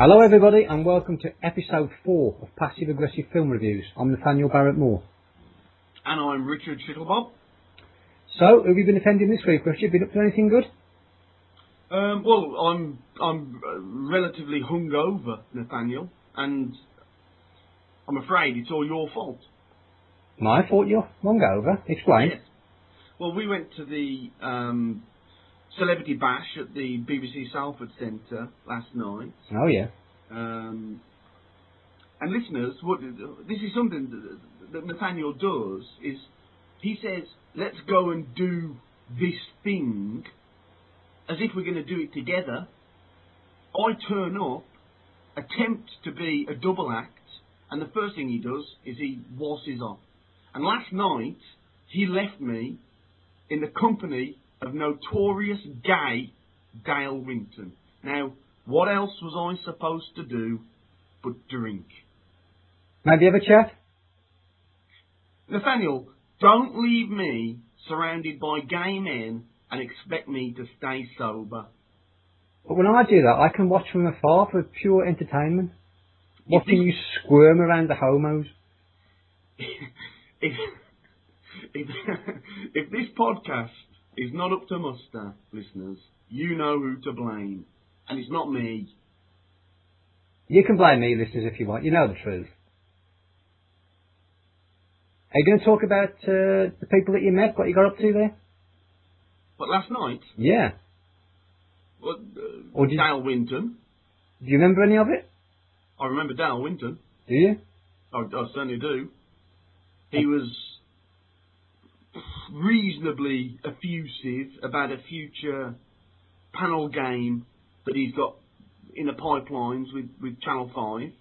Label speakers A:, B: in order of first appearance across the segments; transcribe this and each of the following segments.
A: Hello everybody and welcome to episode 4 of Passive Aggressive Film Reviews. I'm Nathaniel Barrett Moore.
B: And I'm Richard Shittlebob.
A: So, have you been attending this week, Richard? Been up to anything good?
B: Well, I'm relatively hungover, Nathaniel, and I'm afraid it's all your fault.
A: My fault you're hungover? Explain.
B: Yes. Well, we went to the Celebrity Bash at the BBC Salford Centre last night.
A: Oh yeah.
B: And listeners, this is something that Nathaniel does, is he says, let's go and do this thing, as if we're going to do it together. I turn up, attempt to be a double act, and the first thing he does is he wasses off. And last night, he left me in the company of notorious gay Dale Winton. Now, what else was I supposed to do but drink?
A: Maybe have a chat?
B: Nathaniel, don't leave me surrounded by gay men and expect me to stay sober.
A: But when I do that, I can watch from afar for pure entertainment. Watching you squirm around the homos.
B: If this podcast is not up to muster, listeners, you know who to blame. And it's not me.
A: You can blame me, listeners, if you want. You know the truth. Are you going to talk about the people that you met, what you got up to there?
B: But last night?
A: Yeah.
B: Well, Dale Winton.
A: Do you remember any of it?
B: I remember Dale Winton.
A: Do you?
B: I certainly do. He was reasonably effusive about a future panel game that he's got in the pipelines with Channel 5.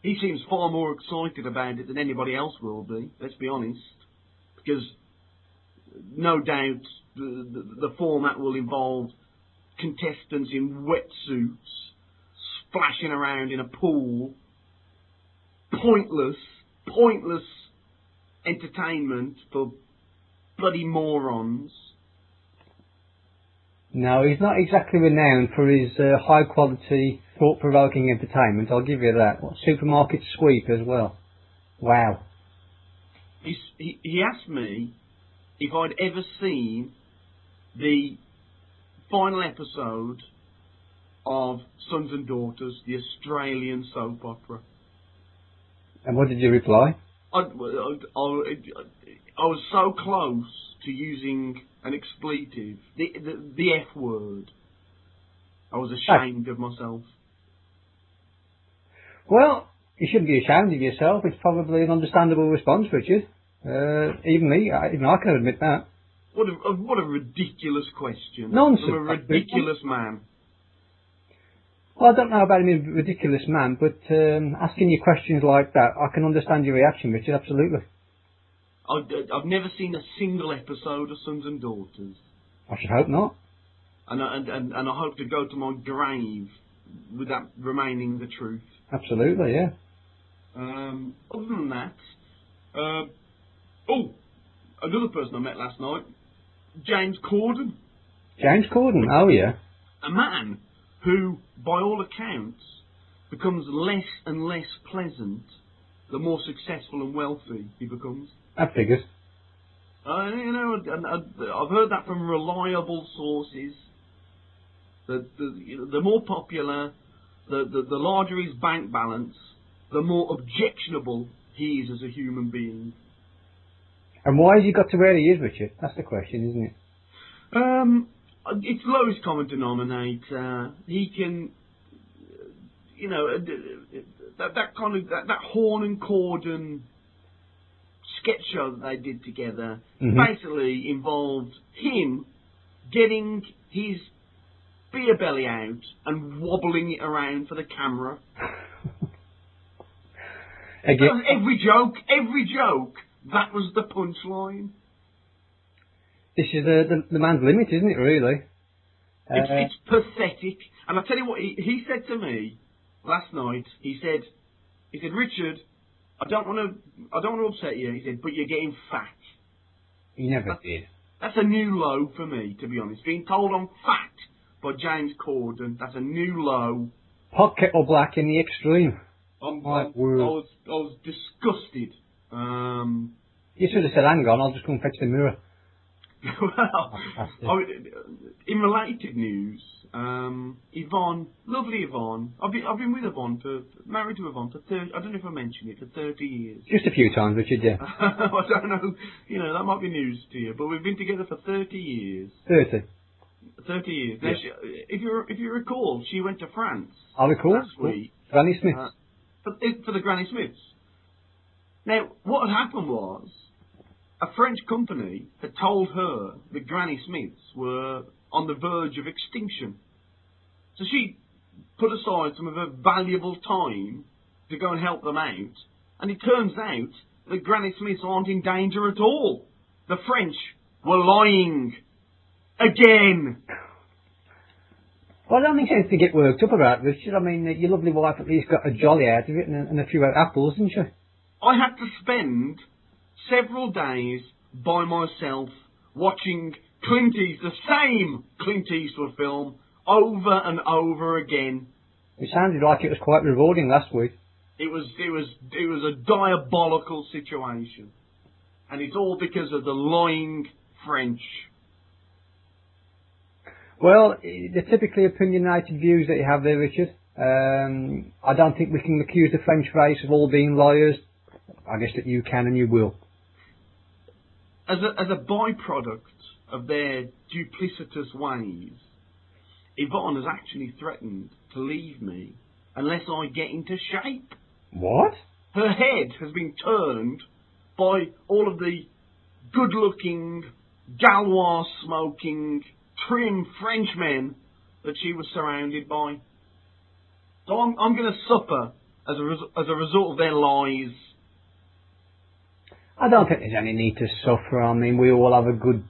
B: He seems far more excited about it than anybody else will be, let's be honest, because no doubt the format will involve contestants in wetsuits splashing around in a pool. Pointless entertainment for bloody morons.
A: No, he's not exactly renowned for his high-quality, thought-provoking entertainment, I'll give you that. What, supermarket sweep as well. Wow.
B: He asked me if I'd ever seen the final episode of Sons and Daughters, the Australian soap opera.
A: And what did you reply?
B: I was so close to using an expletive, the F word. I was ashamed of myself.
A: Well, you shouldn't be ashamed of yourself. It's probably an understandable response, Richard. Even I can admit that.
B: What a ridiculous question.
A: Nonsense.
B: From a ridiculous man.
A: Well, I don't know about him being a ridiculous man, but asking you questions like that, I can understand your reaction, Richard, absolutely.
B: I've never seen a single episode of Sons and Daughters.
A: I should hope not.
B: And I hope to go to my grave with that remaining the truth.
A: Absolutely, yeah.
B: Other than that, another person I met last night, James Corden.
A: James Corden, oh yeah.
B: A man who, by all accounts, becomes less and less pleasant the more successful and wealthy he becomes.
A: That figures.
B: I've heard that from reliable sources. The more popular, the larger his bank balance, the more objectionable he is as a human being.
A: And why has he got to where he is, Richard? That's the question, isn't it?
B: It's lowest common denominator. He can, that Horn and Corden sketch show that they did together basically involved him getting his beer belly out and wobbling it around for the camera.
A: Again,
B: every joke, that was the punchline.
A: This is the man's limit, isn't it, really?
B: It's pathetic. And I'll tell you what, he said to me last night, he said, Richard, I don't want to upset you, he said, but you're getting fat.
A: He never did.
B: That's a new low for me, to be honest. Being told I'm fat by James Corden, that's a new low
A: Pot kettle black in the extreme.
B: I was disgusted.
A: You should have said, hang on, I'll just go and fetch the mirror.
B: Well, in related news, Yvonne, lovely Yvonne. I've been with Yvonne married to Yvonne for 30. I don't know if I mentioned it, for 30 years.
A: Just a few times, Richard. Yeah.
B: I don't know. You know, that might be news to you, but we've been together for 30 years. 30 years. Now,
A: Yeah.
B: if you recall, she went to France.
A: I recall.
B: Last week.
A: Granny Smiths.
B: For the Granny Smiths. Now, what had happened was, a French company had told her that Granny Smiths were on the verge of extinction. So she put aside some of her valuable time to go and help them out. And it turns out that Granny Smiths aren't in danger at all. The French were lying. Again.
A: Well, I don't think anything to get worked up about, Richard. I mean, your lovely wife at least got a jolly out of it and a few apples, didn't she?
B: I had to spend several days by myself watching the same Clint Eastwood film over and over again.
A: It sounded like it was quite rewarding last week.
B: It was a diabolical situation, and it's all because of the lying French.
A: Well, the typically opinionated views that you have there, Richard. I don't think we can accuse the French race of all being liars. I guess that you can and you will.
B: As a byproduct of their duplicitous ways, Yvonne has actually threatened to leave me unless I get into shape.
A: What?
B: Her head has been turned by all of the good-looking, Gaulois-smoking, trim Frenchmen that she was surrounded by. So I'm going to suffer as a result of their lies.
A: I don't think there's any need to suffer. I mean, we all have a good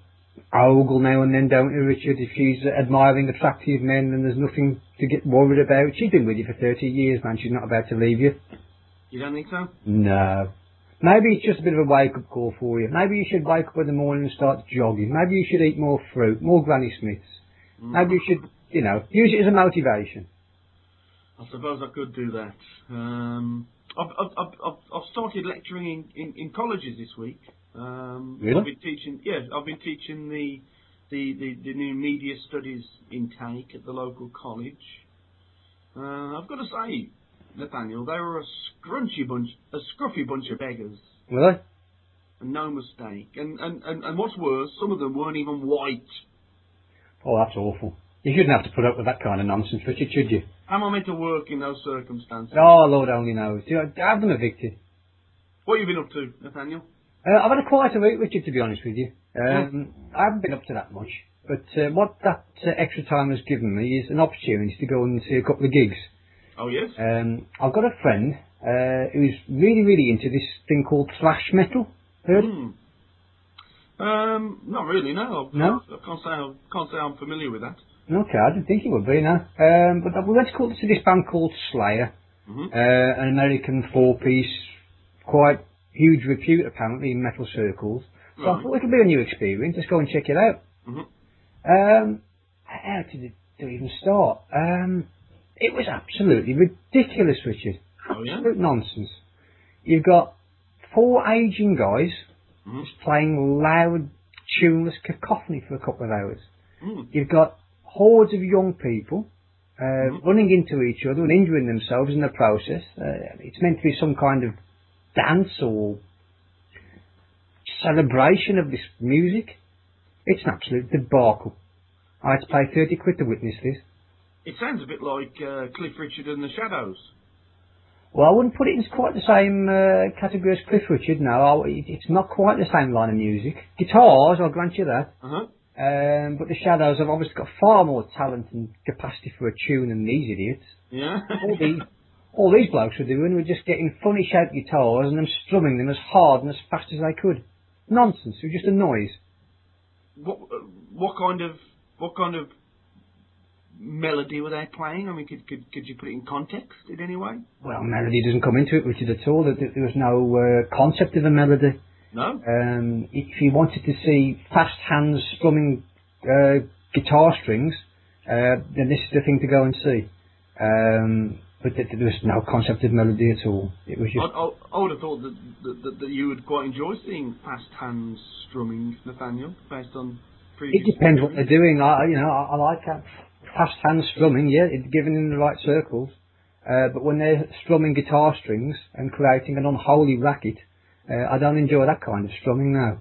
A: ogle now and then, don't we, Richard? If she's admiring attractive men, then there's nothing to get worried about. She's been with you for 30 years, man. She's not about to leave you.
B: You don't think so?
A: No. Maybe it's just a bit of a wake-up call for you. Maybe you should wake up in the morning and start jogging. Maybe you should eat more fruit, more Granny Smiths. Maybe you should, use it as a motivation.
B: I suppose I could do that. I've started lecturing in colleges this week.
A: Really?
B: I've been teaching the new media studies intake at the local college. I've got to say, Nathaniel, they were a scruffy bunch of beggars.
A: Really?
B: And no mistake. And what's worse, some of them weren't even white.
A: Oh, that's awful. You shouldn't have to put up with that kind of nonsense, Richard, should you?
B: How am I meant to work in those circumstances?
A: Oh, Lord only knows. Have them evicted.
B: What have you been up to, Nathaniel?
A: I've had a quieter week, Richard, to be honest with you. I haven't been up to that much. But what that extra time has given me is an opportunity to go and see a couple of gigs.
B: Oh, yes?
A: I've got a friend who's really, really into this thing called thrash metal. Heard?
B: Not really, no.
A: No?
B: I can't say I'm familiar with that.
A: Okay, I didn't think it would be, no. But we went to see this band called Slayer, an American four-piece, quite huge repute apparently in metal circles. So I thought it'll be a new experience. Let's go and check it out. How did it even start? It was absolutely ridiculous, Richard. Absolute nonsense. You've got four aging guys just playing loud, tuneless cacophony for a couple of hours. You've got hordes of young people running into each other and injuring themselves in the process. It's meant to be some kind of dance or celebration of this music. It's an absolute debacle. I had to pay 30 quid to witness this.
B: It sounds a bit like Cliff Richard and the Shadows.
A: Well, I wouldn't put it in quite the same category as Cliff Richard, no. It's not quite the same line of music. Guitars, I'll grant you that. But the Shadows have obviously got far more talent and capacity for a tune than these idiots.
B: Yeah.
A: all these blokes were doing were just getting funny shaped guitars and them strumming them as hard and as fast as they could. Nonsense. It was just a noise.
B: What kind of melody were they playing? I mean, could you put it in context in any way?
A: Well, melody doesn't come into it, Richard, at all. There was no concept of a melody.
B: No?
A: If you wanted to see fast hands strumming guitar strings, then this is the thing to go and see. But there was no concept of melody at all. It was just...
B: I would have thought that you would quite enjoy seeing fast hands strumming, Nathaniel, based on previous...
A: It depends what they're doing. I like fast hand strumming, yeah, it's given in the right circles. But when they're strumming guitar strings and creating an unholy racket, I don't enjoy that kind of strumming now.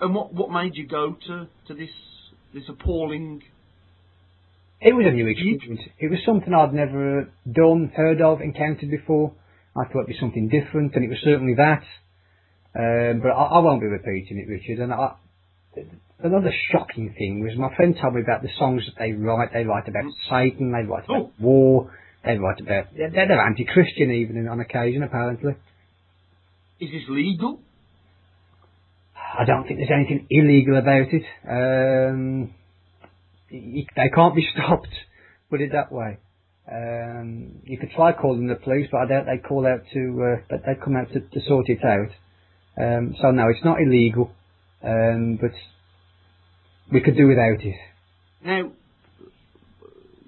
B: And what made you go to this appalling...
A: It was a new experience. It was something I'd never done, heard of, encountered before. I thought it'd be something different, and it was certainly that. But I won't be repeating it, Richard. And another shocking thing was my friend told me about the songs that they write. They write about Satan, they write about war, they write about... They're anti-Christian even on occasion, apparently.
B: Is this legal?
A: I don't think there's anything illegal about it. They can't be stopped, put it that way. You could try calling the police, but I doubt they'd call out they'd come out to sort it out. So no, it's not illegal, but we could do without it.
B: Now,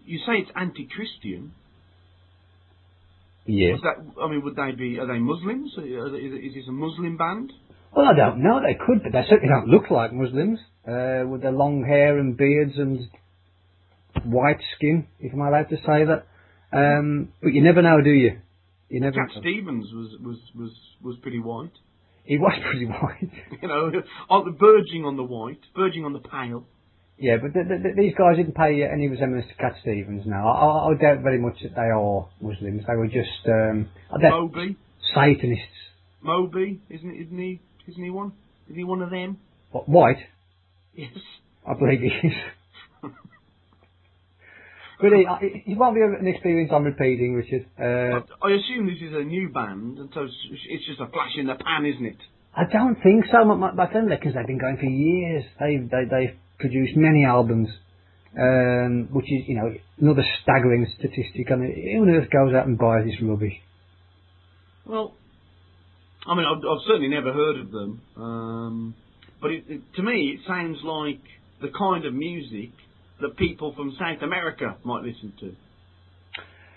B: you say it's anti-Christian.
A: Yes.
B: Would they be? Are they Muslims? Is this a Muslim band?
A: Well, I don't know. They could, but they certainly don't look like Muslims. With their long hair and beards and white skin, if I'm allowed to say that. But you never know, do you? You never
B: Cat
A: know.
B: Stevens was pretty white.
A: He was pretty white.
B: Verging on the white, verging on the pale.
A: Yeah, but these guys didn't pay any resemblance to Cat Stevens now. I doubt very much that they are Muslims. They were just
B: Moby,
A: Satanists.
B: Moby, isn't he one? Isn't he one of them?
A: What, white?
B: Yes.
A: I believe he is. But it won't be an experience I'm repeating, Richard.
B: I assume this is a new band, and so it's just a flash in the pan, isn't it?
A: I don't think so. My friend reckons they've been going for years. They've produced many albums, which is, another staggering statistic. I mean, who on earth goes out and buys this rubbish?
B: Well, I mean, I've certainly never heard of them, but to me, it sounds like the kind of music that people from South America might listen to.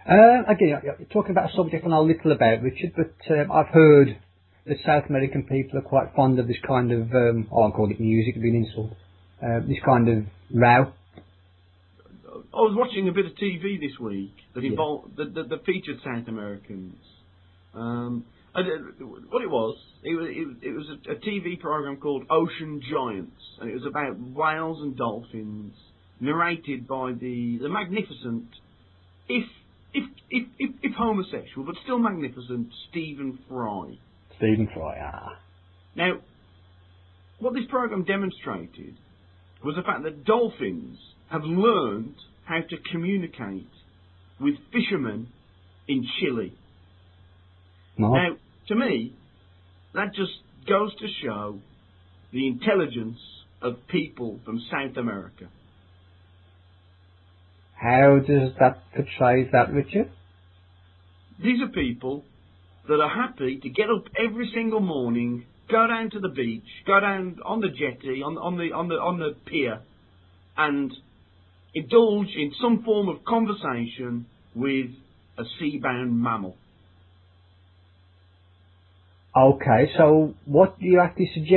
A: Again, you're talking about a subject I know little about, Richard, but I've heard that South American people are quite fond of this kind of, I won't call it music, it'd be an insult, this kind of row.
B: I was watching a bit of TV this week that involved that featured South Americans. What it was a TV program called Ocean Giants, and it was about whales and dolphins, narrated by the magnificent, if homosexual but still magnificent, Stephen Fry.
A: Stephen Fry,
B: Now, what this program demonstrated was the fact that dolphins have learned how to communicate with fishermen in Chile.
A: No.
B: Now, to me, that just goes to show the intelligence of people from South America.
A: How does that portray that, Richard?
B: These are people that are happy to get up every single morning, go down to the beach, go down on the jetty, on the pier, and indulge in some form of conversation with a sea-bound mammal.
A: Okay, so what do you actually suggest?